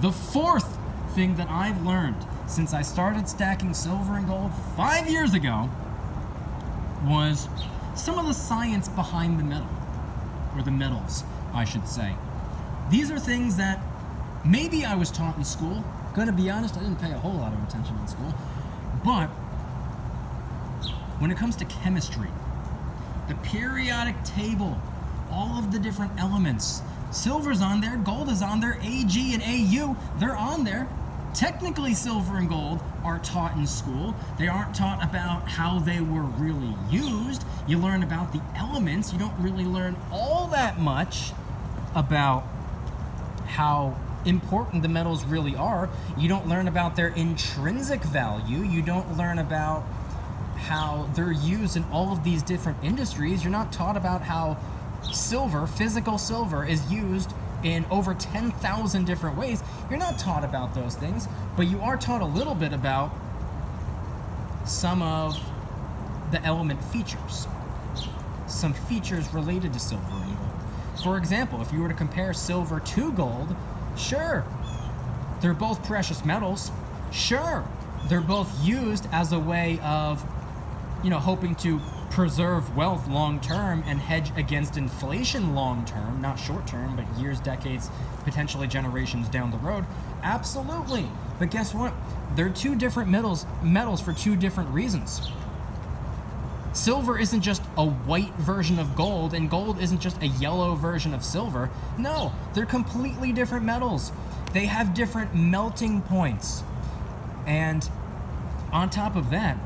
The fourth thing that I've learned since I started stacking silver and gold 5 years ago was some of the science behind the metal, or the metals, I should say. These are things that maybe I was taught in school. Gonna be honest, I didn't pay a whole lot of attention in school. But when it comes to chemistry, the periodic table, all of the different elements, silver's on there, gold is on there, Ag and Au, they're on there. Technically, silver and gold are taught in school. They aren't taught about how they were really used. You learn about the elements. You don't really learn all that much about how important the metals really are. You don't learn about their intrinsic value. You don't learn about how they're used in all of these different industries. You're not taught about how silver, physical silver, is used in over 10,000 different ways. You're not taught about those things, but you are taught a little bit about some of the element features, some features related to silver and gold. For example, if you were to compare silver to gold, sure, they're both precious metals. Sure, they're both used as a way of, hoping to preserve wealth long term and hedge against inflation long term, not short term, but years, decades, potentially generations down the road. Absolutely. But guess what? They're two different metals for two different reasons. Silver isn't just a white version of gold, and gold isn't just a yellow version of silver. No, they're completely different metals. They have different melting points. And on top of that,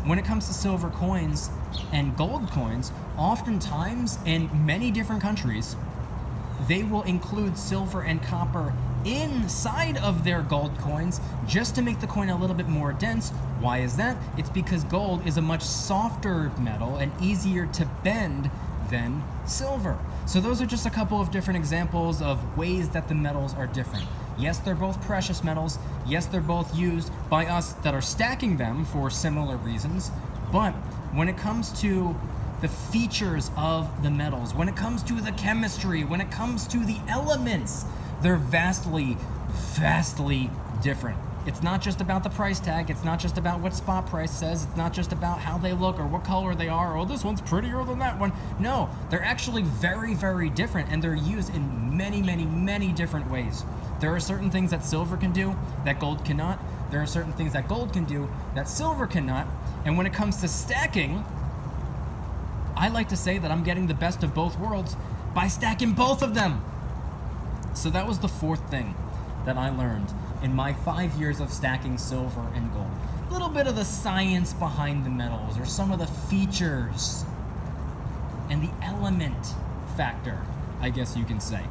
when it comes to silver coins and gold coins, oftentimes in many different countries, they will include silver and copper inside of their gold coins just to make the coin a little bit more dense. Why is that? It's because gold is a much softer metal and easier to bend than silver. So those are just a couple of different examples of ways that the metals are different. Yes, they're both precious metals. Yes, they're both used by us that are stacking them for similar reasons. But when it comes to the features of the metals, when it comes to the chemistry, when it comes to the elements, they're vastly, vastly different. It's not just about the price tag. It's not just about what spot price says. It's not just about how they look or what color they are. Oh, this one's prettier than that one. No, they're actually very, very different, and they're used in many, many, many different ways. There are certain things that silver can do that gold cannot. There are certain things that gold can do that silver cannot. And when it comes to stacking, I like to say that I'm getting the best of both worlds by stacking both of them. So that was the fourth thing that I learned in my 5 years of stacking silver and gold. A little bit of the science behind the metals, or some of the features and the element factor, I guess you can say.